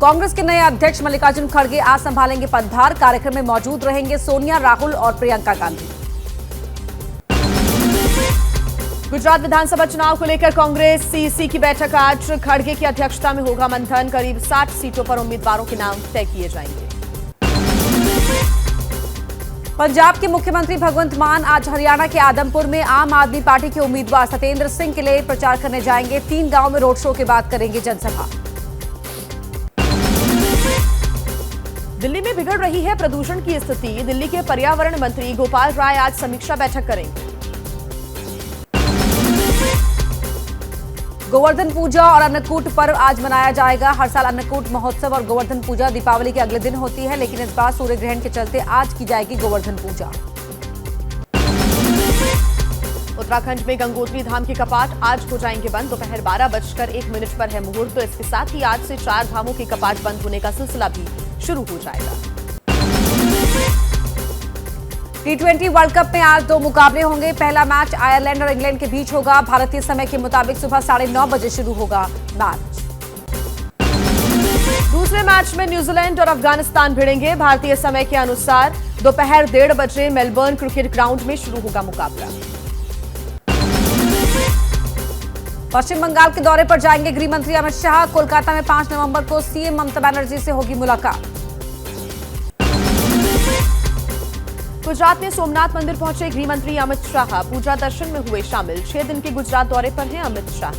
कांग्रेस के नए अध्यक्ष मल्लिकार्जुन खड़गे आज संभालेंगे पदभार। कार्यक्रम में मौजूद रहेंगे सोनिया, राहुल और प्रियंका गांधी। गुजरात विधानसभा चुनाव को लेकर कांग्रेस सीईसी की बैठक आज। खड़गे की अध्यक्षता में होगा मंथन। करीब 60 सीटों पर उम्मीदवारों के नाम तय किए जाएंगे। पंजाब के मुख्यमंत्री भगवंत मान आज हरियाणा के आदमपुर में आम आदमी पार्टी के उम्मीदवार सत्येंद्र सिंह के लिए प्रचार करने जाएंगे। 3 गांव में रोड शो के बाद करेंगे जनसभा। दिल्ली में बिगड़ रही है प्रदूषण की स्थिति। दिल्ली के पर्यावरण मंत्री गोपाल राय आज समीक्षा बैठक करेंगे। गोवर्धन पूजा और अन्नकूट पर्व आज मनाया जाएगा। हर साल अन्नकूट महोत्सव और गोवर्धन पूजा दीपावली के अगले दिन होती है, लेकिन इस बार सूर्य ग्रहण के चलते आज की जाएगी गोवर्धन पूजा। उत्तराखंड में गंगोत्री धाम के कपाट आज हो जाएंगे बंद। दोपहर 12:01 पर है मुहूर्त। तो इसके साथ ही आज से 4 धामों के कपाट बंद होने का सिलसिला भी शुरू हो जाएगा। T20 वर्ल्ड कप में आज 2 मुकाबले होंगे। पहला मैच आयरलैंड और इंग्लैंड के बीच होगा। भारतीय समय के मुताबिक सुबह 9:30 बजे शुरू होगा मैच। दूसरे मैच में न्यूजीलैंड और अफगानिस्तान भिड़ेंगे। भारतीय समय के अनुसार दोपहर 1:30 बजे मेलबर्न क्रिकेट ग्राउंड में शुरू होगा मुकाबला। पश्चिम बंगाल के दौरे पर जाएंगे गृह मंत्री अमित शाह। कोलकाता में 5 नवंबर को सीएम ममता बनर्जी से होगी मुलाकात। गुजरात में सोमनाथ मंदिर पहुंचे गृह मंत्री अमित शाह। पूजा दर्शन में हुए शामिल। 6 दिन के गुजरात दौरे पर हैं अमित शाह।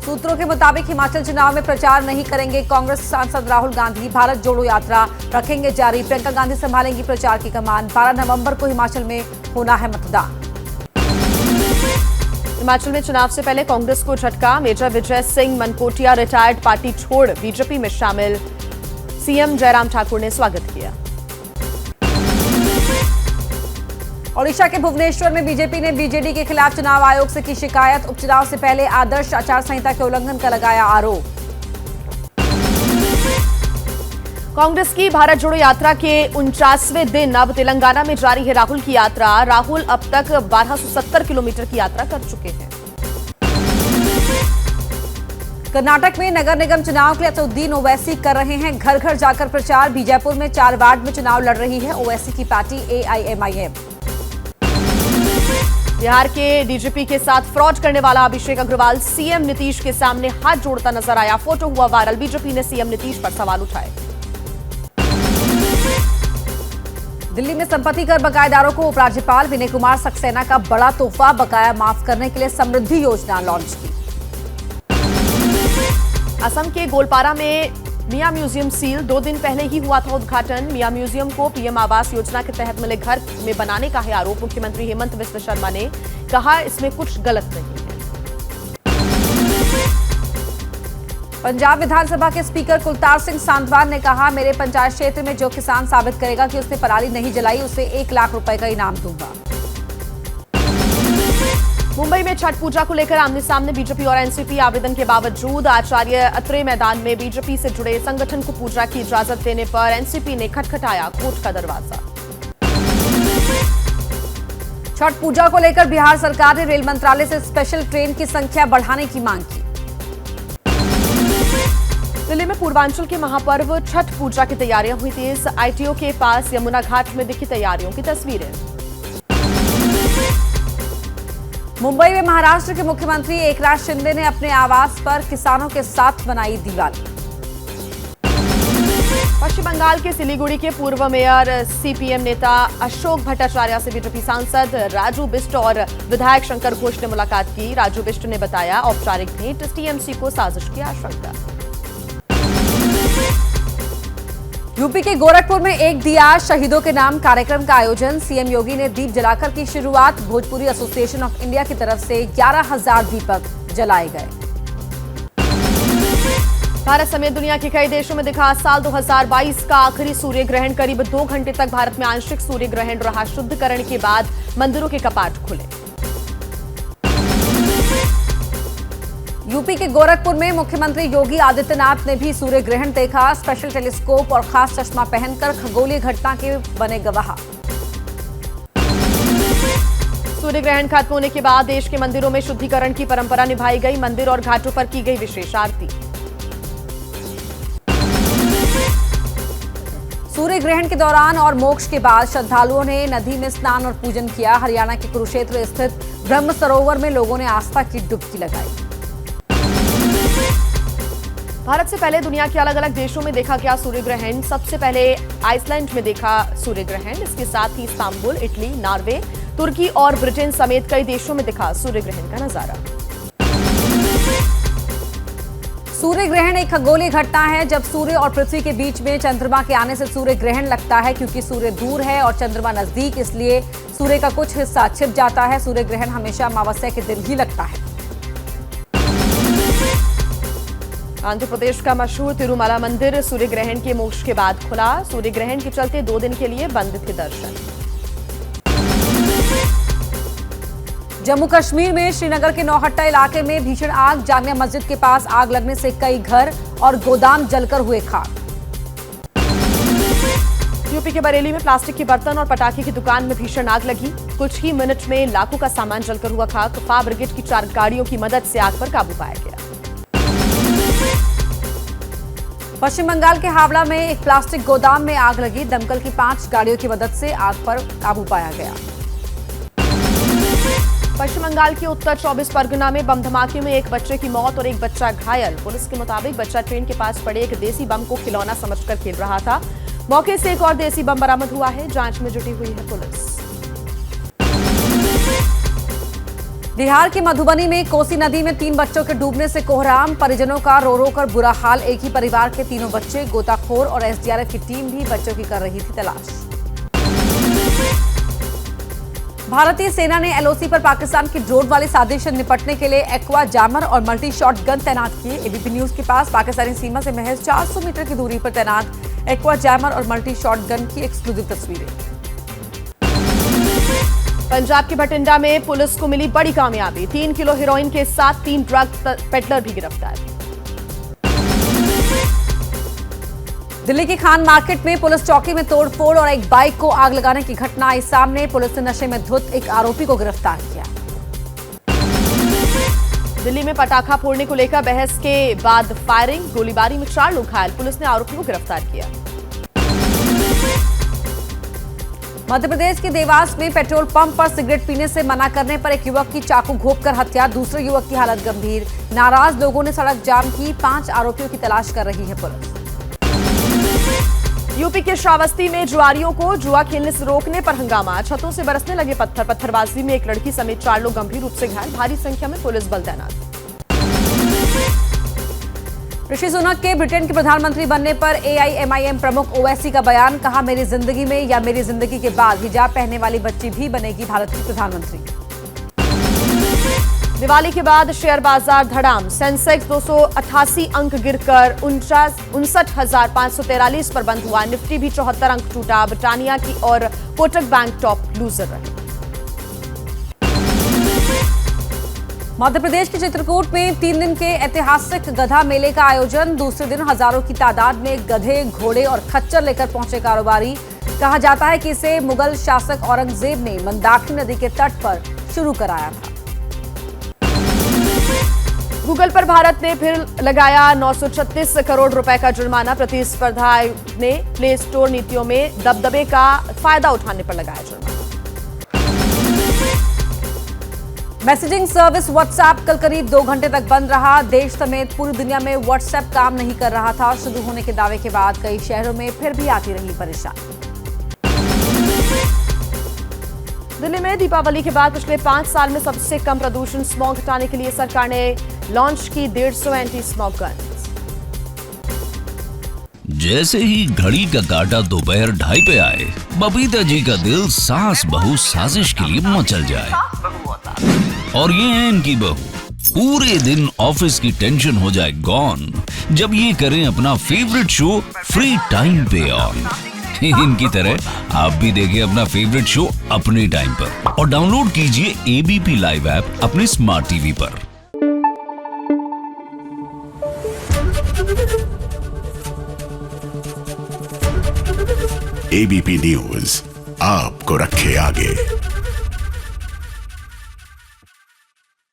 सूत्रों के मुताबिक हिमाचल चुनाव में प्रचार नहीं करेंगे कांग्रेस सांसद राहुल गांधी। भारत जोड़ो यात्रा रखेंगे जारी। प्रियंका गांधी संभालेंगी प्रचार की कमान। 12 नवंबर को हिमाचल में होना है मतदान। हिमाचल में चुनाव से पहले कांग्रेस को झटका। Major Vijay Singh Mankotia retired party छोड़ बीजेपी में शामिल। सीएम जयराम ठाकुर ने स्वागत किया। ओडिशा के भुवनेश्वर में बीजेपी ने बीजेडी के खिलाफ चुनाव आयोग से की शिकायत। उपचुनाव से पहले आदर्श आचार संहिता के उल्लंघन का लगाया आरोप। कांग्रेस की भारत जोड़ो यात्रा के 49वें दिन अब तेलंगाना में जारी है राहुल की यात्रा। राहुल अब तक 1270 किलोमीटर की यात्रा कर चुके हैं। कर्नाटक में नगर निगम चुनाव के लिए असदुद्दीन ओवैसी कर रहे हैं घर घर जाकर प्रचार। बीजापुर में 4 वार्ड में चुनाव लड़ रही है ओवैसी की पार्टी AIMIM। बिहार के डीजीपी के साथ फ्रॉड करने वाला अभिषेक अग्रवाल सीएम नीतीश के सामने हाथ जोड़ता नजर आया। फोटो हुआ वायरल। बीजेपी ने सीएम नीतीश पर सवाल उठाए। दिल्ली में संपत्ति कर बकायेदारों को उपराज्यपाल विनय कुमार सक्सेना का बड़ा तोहफा। बकाया माफ करने के लिए समृद्धि योजना लॉन्च की। असम के गोलपारा में मियां म्यूजियम सील। 2 दिन पहले ही हुआ था उद्घाटन। मियां म्यूजियम को पीएम आवास योजना के तहत मिले घर में बनाने का है आरोप। मुख्यमंत्री हेमंत बिस्व शर्मा ने कहा इसमें कुछ गलत नहीं है। पंजाब विधानसभा के स्पीकर कुलतार सिंह सांधवान ने कहा मेरे पंचायत क्षेत्र में जो किसान साबित करेगा कि उसने पराली नहीं जलाई उसे 1 लाख रुपए का इनाम दूंगा। मुंबई में छठ पूजा को लेकर आमने सामने बीजेपी और एनसीपी। आवेदन के बावजूद आचार्य अत्रे मैदान में बीजेपी से जुड़े संगठन को पूजा की इजाजत देने पर एनसीपी ने खटखटाया कोर्ट का दरवाजा। छठ पूजा को लेकर बिहार सरकार ने रेल मंत्रालय से स्पेशल ट्रेन की संख्या बढ़ाने की मांग की। दिल्ली में पूर्वांचल के महापर्व छठ पूजा की तैयारियां हुई तेज। आईटीओ के पास यमुना घाट में दिखी तैयारियों की तस्वीरें। मुंबई में महाराष्ट्र के मुख्यमंत्री एकनाथ शिंदे ने अपने आवास पर किसानों के साथ बनाई दिवाली। पश्चिम बंगाल के सिलीगुड़ी के पूर्व मेयर सीपीएम नेता अशोक भट्टाचार्य से बीजेपी सांसद राजू बिष्ट और विधायक शंकर घोष ने मुलाकात की। राजू बिष्ट ने बताया औपचारिक भेंट टीएमसी को साजिश की आशंका। यूपी के गोरखपुर में एक दिया शहीदों के नाम कार्यक्रम का आयोजन। सीएम योगी ने दीप जलाकर की शुरुआत। भोजपुरी एसोसिएशन ऑफ इंडिया की तरफ से 11,000 दीपक जलाए गए। भारत समेत दुनिया के कई देशों में दिखा साल 2022 का आखिरी सूर्य ग्रहण। करीब 2 घंटे तक भारत में आंशिक सूर्य ग्रहण रहा। शुद्धकरण के बाद मंदिरों के कपाट खुले। यूपी के गोरखपुर में मुख्यमंत्री योगी आदित्यनाथ ने भी सूर्य ग्रहण देखा। स्पेशल टेलीस्कोप और खास चश्मा पहनकर खगोलीय घटना के बने गवाह। सूर्य ग्रहण खत्म होने के बाद देश के मंदिरों में शुद्धिकरण की परंपरा निभाई गई। मंदिर और घाटों पर की गई विशेष आरती। सूर्य ग्रहण के दौरान और मोक्ष के बाद श्रद्धालुओं ने नदी में स्नान और पूजन किया। हरियाणा के कुरुक्षेत्र स्थित ब्रह्म सरोवर में लोगों ने आस्था की डुबकी लगाई। भारत से पहले दुनिया के अलग अलग देशों में देखा गया सूर्य ग्रहण। सबसे पहले आइसलैंड में देखा सूर्य ग्रहण। इसके साथ ही इस्तांबुल, इटली, नॉर्वे, तुर्की और ब्रिटेन समेत कई देशों में दिखा सूर्य ग्रहण का नजारा। सूर्य ग्रहण एक खगोलीय घटना है। जब सूर्य और पृथ्वी के बीच में चंद्रमा के आने से सूर्य ग्रहण लगता है। क्योंकि सूर्य दूर है और चंद्रमा नजदीक, इसलिए सूर्य का कुछ हिस्सा छिप जाता है। सूर्य ग्रहण हमेशा अमावस्या के दिन ही लगता है। आंध्र प्रदेश का मशहूर तिरुमला मंदिर सूर्य ग्रहण के मोक्ष के बाद खुला। सूर्य ग्रहण के चलते 2 दिन के लिए बंद थे दर्शन। जम्मू कश्मीर में श्रीनगर के नौहट्टा इलाके में भीषण आग। जामिया मस्जिद के पास आग लगने से कई घर और गोदाम जलकर हुए खाक। यूपी के बरेली में प्लास्टिक के बर्तन और पटाखे की दुकान में भीषण आग लगी। कुछ ही मिनट में लाखों का सामान जलकर हुआ खाक। फायर ब्रिगेड की 4 गाड़ियों की मदद से आग पर काबू पाया गया। पश्चिम बंगाल के हावड़ा में एक प्लास्टिक गोदाम में आग लगी। दमकल की 5 गाड़ियों की मदद से आग पर काबू पाया गया। पश्चिम बंगाल के उत्तर 24 परगना में बम धमाके में एक बच्चे की मौत और एक बच्चा घायल। पुलिस के मुताबिक बच्चा ट्रेन के पास पड़े एक देसी बम को खिलौना समझकर खेल रहा था। मौके से एक और देसी बम बरामद हुआ है। जांच में जुटी हुई है पुलिस। बिहार के मधुबनी में कोसी नदी में 3 बच्चों के डूबने से कोहराम। परिजनों का रो रो कर बुरा हाल। एक ही परिवार के 3 बच्चे। गोताखोर और एसडीआरएफ की टीम भी बच्चों की कर रही थी तलाश। भारतीय सेना ने एलओसी पर पाकिस्तान की ड्रोन वाली साजिश से निपटने के लिए एक्वा जैमर और मल्टी शॉट गन तैनात किए। एबीपी न्यूज के पास पाकिस्तानी सीमा से महज 400 मीटर की दूरी पर तैनात एक्वा जैमर और मल्टी शॉट गन की एक्सक्लूसिव तस्वीरें। पंजाब के भटिंडा में पुलिस को मिली बड़ी कामयाबी। 3 किलो हेरोइन के साथ 3 ड्रग पेडलर भी गिरफ्तार। दिल्ली की खान मार्केट में पुलिस चौकी में तोड़फोड़ और एक बाइक को आग लगाने की घटना आई सामने। पुलिस ने नशे में धुत एक आरोपी को गिरफ्तार किया। दिल्ली में पटाखा फोड़ने को लेकर बहस के बाद फायरिंग। गोलीबारी में 4 लोग घायल। पुलिस ने आरोपी को गिरफ्तार किया। मध्य प्रदेश के देवास में पेट्रोल पंप पर सिगरेट पीने से मना करने पर एक युवक की चाकू घोंपकर हत्या। दूसरे युवक की हालत गंभीर। नाराज लोगों ने सड़क जाम की। 5 आरोपियों की तलाश कर रही है पुलिस। यूपी के श्रावस्ती में जुआरियों को जुआ खेलने से रोकने पर हंगामा। छतों से बरसने लगे पत्थर। पत्थरबाजी में एक लड़की समेत 4 लोग गंभीर रूप से घायल। भारी संख्या में पुलिस बल तैनात। ऋषि सुनक के ब्रिटेन के प्रधानमंत्री बनने पर एआईएमआईएम प्रमुख ओवैसी का बयान। कहा, मेरी जिंदगी में या मेरी जिंदगी के बाद हिजाब पहनने वाली बच्ची भी बनेगी भारत की प्रधानमंत्री। दिवाली के बाद शेयर बाजार धड़ाम। सेंसेक्स 288 अंक गिरकर 59,543 पर बंद हुआ। निफ्टी भी 74 अंक टूटा। ब्रिटानिया की और कोटक बैंक टॉप लूजर रहे। मध्य प्रदेश के चित्रकूट में 3 दिन के ऐतिहासिक गधा मेले का आयोजन। दूसरे दिन हजारों की तादाद में गधे, घोड़े और खच्चर लेकर पहुंचे कारोबारी। कहा जाता है कि इसे मुगल शासक औरंगजेब ने मंदाकिनी नदी के तट पर शुरू कराया था। गूगल पर भारत ने फिर लगाया 936 करोड़ रुपए का जुर्माना। प्रतिस्पर्धा आयोग ने प्ले स्टोर नीतियों में दबदबे का फायदा उठाने पर लगाया जुर्माना। मैसेजिंग सर्विस व्हाट्सएप कल करीब 2 घंटे तक बंद रहा। देश समेत पूरी दुनिया में व्हाट्सएप काम नहीं कर रहा था। शुरू होने के दावे के बाद कई शहरों में फिर भी आती रही परेशानी। दिल्ली में दीपावली के बाद पिछले 5 साल में सबसे कम प्रदूषण स्मॉग हटाने के लिए सरकार ने लॉन्च की 150 एंटी स्मॉग गन। जैसे ही घड़ी का काटा दोपहर 2:30 पे आए, बबीता जी का दिल सास बहू साजिश के लिए मचल जाए। और ये है इनकी बहू, पूरे दिन ऑफिस की टेंशन हो जाए गॉन जब ये करें अपना फेवरेट शो फ्री टाइम पे ऑन। इनकी तरह आप भी देखिए अपना फेवरेट शो अपने टाइम पर और डाउनलोड कीजिए एबीपी लाइव ऐप अपने स्मार्ट टीवी पर। एबीपी न्यूज आपको रखे आगे।